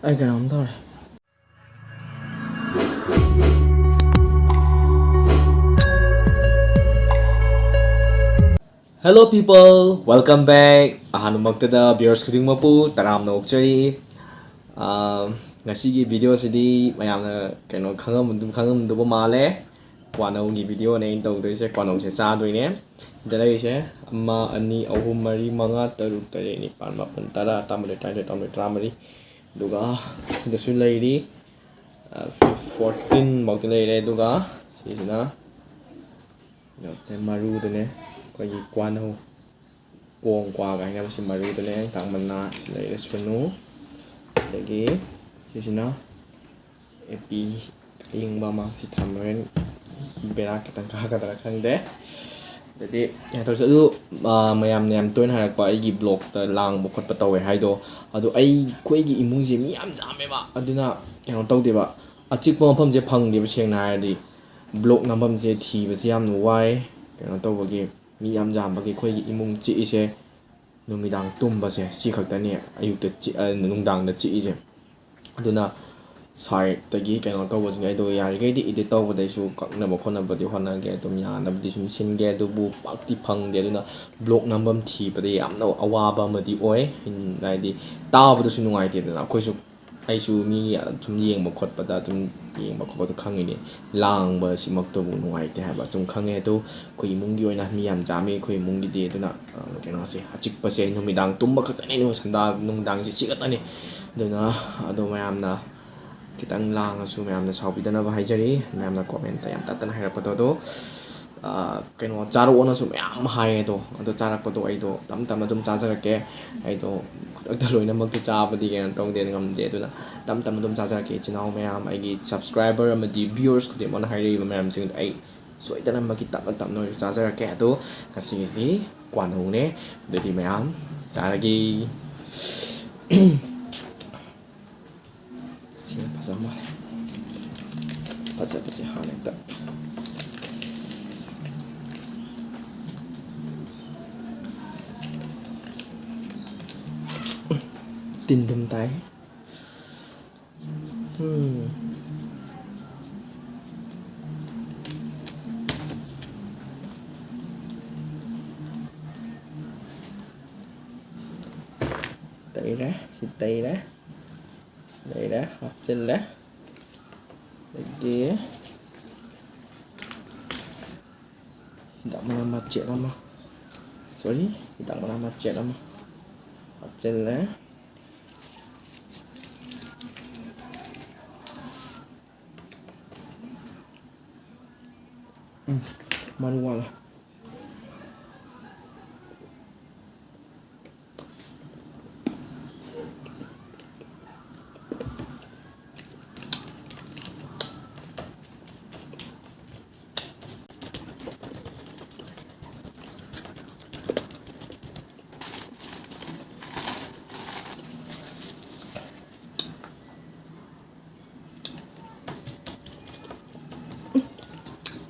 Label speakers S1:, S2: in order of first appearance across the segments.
S1: Ai kainom tawre. Hello people, welcome back. Ahanumagtada viewers kuding mapu taram na okchari. Ngasi video sidi mayamna kaino khangam dubo male. Kwano gi video ne into doise kwano se sa doine. Dalai se amma ani ahum mari manga taruk tare ni pan mapun tara tamre tramari. Duga dasu lairi 14 mautin laire duga sisina maru dene kogi kwano kong kwa ga nga si maru dene tang mana laire sunu lagi sisina epi ing mama si tamren bera kitang kakadara khangde jadi ya terus itu mayam nem toin harak pa igi blog ta lang bu khot pa tawe haido adu ai khoi gi imung je mi am jame ba aduna keno tawde ba achik pa mafam je phang de seng na di blog nambam je thi ba siam nu wai keno taw gi mi am jam ba gi khoi gi imung chi ise numidang tum ba se si khak ta ne ayuk ta chi nungdang da chi ise aduna side tagi keno taw was ngai do yar ge di edit taw ba dai su kak na ba khona ba di hona ge tum ya na di sum sin ge do bu pak ti phang de aduna blog nambam thi ba de am no awa ba ma di oi in dai di ta ba do su nungai te na khoi su ai su mi tum yeng ba khot ba da tum yeng ba khot ba khang ni lang ba si mak to bu nungai te ha ba tum khang e to khoi mung gi oina mi am ja me khoi mung gi de aduna keno se achik pa se numidang tum ba khak ta ni no sanda nungdang si ka ta ni aduna ado mayam na kitang lang asu mayamna saubidana ba haijari mayamna comment ta yam tatana hairapado do keno charo ona su mayam hai do ado charapado ai do tam adum chajarake ai do khudakta loina mak chabadi gen tong de ngam de duna tam adum chajarake chinau mayam ai gi subscriber amadi viewers kude mon hairi ba mayam sing ai soitana maki tam no chajarake ado kasi ni kwan hu ne de mayam charagi Sila pasal mana? Pasal hal yang tak. Tindem tai. Tai dah, si tai dah. Đây đó, học sinh đó. Đây kia. Tidak mana macet lama. Sorry, tidak mana macet lama. Học sinh đó. Manual lah.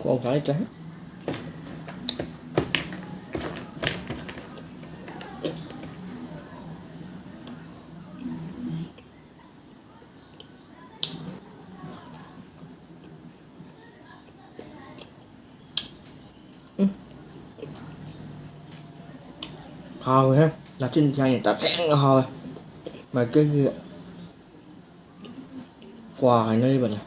S1: Còn phải trái hồi ha là trên chai này ta rẽn hồi mà cái quà hay nơi vậy nè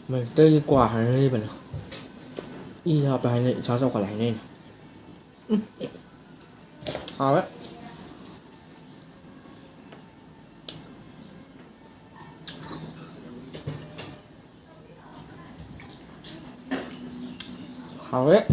S1: mình tới quà hay nơi vậy nè y hợp bài này sao quả lại nên hồi á hồi á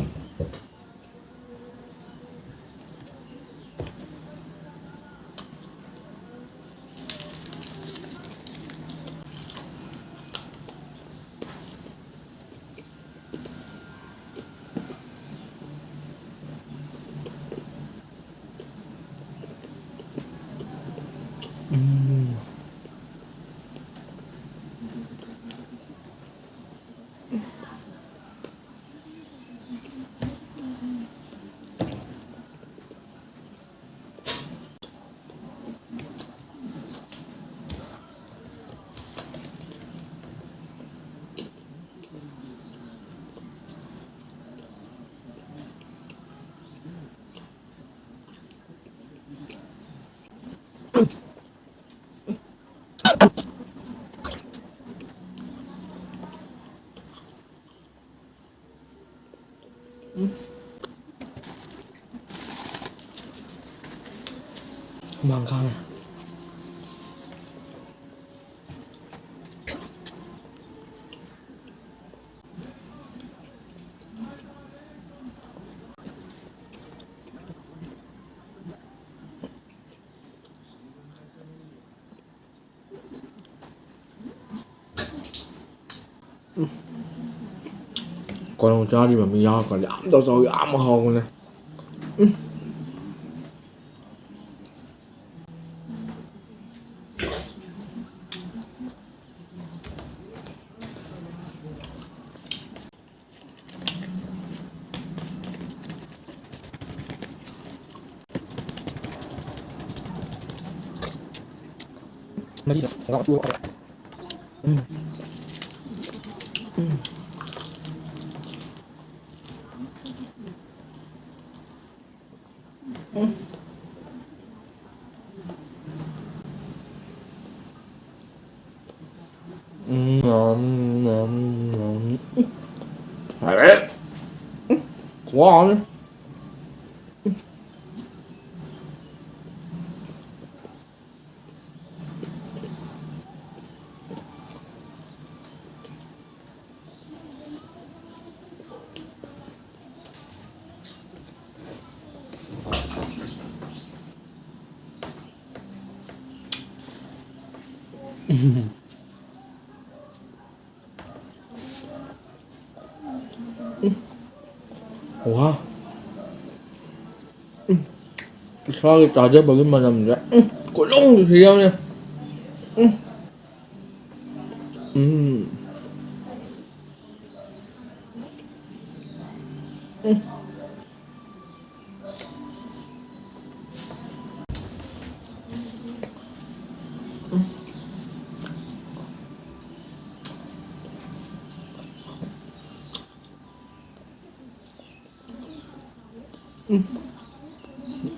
S1: บางครั้งcòn cho đi mà mình do còn ấm đâu rồi ấm hồn này nó đi được gọt chua ngon ngon ngon phải đấy quá ngon wow sao cái trò chơi bự mà làm ra cổ lông thì không nha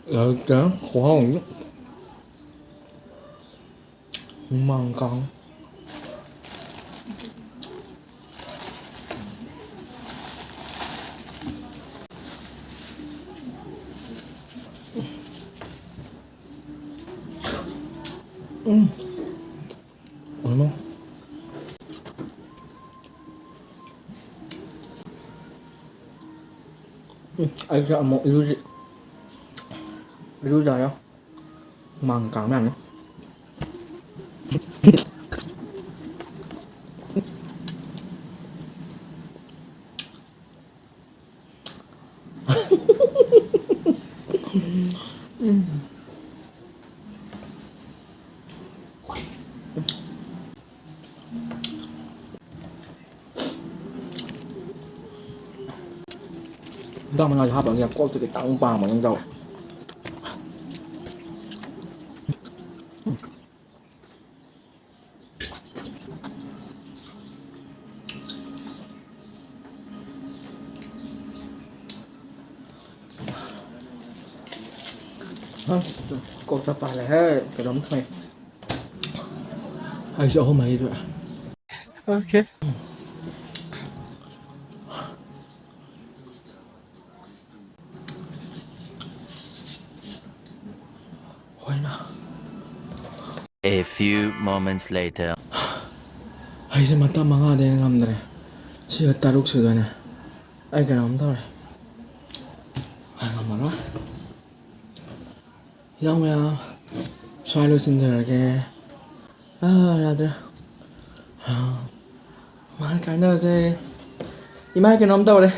S1: rồi cá khổ hồn đó măng con đúng không anh chọn một yêu gì yêu gì không măng con này Tao mà nói cho bạn nghe có sự cái tăng bà mà nhân đâu cô ta bà lại hết cái đống thôi ai sợ mày rồi ok
S2: A few moments later.
S1: Ay sa mata mga din ngam dre. Siya taruk sudah na. Ay kanam tau. Ay ngam mara. Yang ya. Xoay lu xin giờ cái. À ya dre. Mà cái nào thế? Imai cái nắm tao đấy.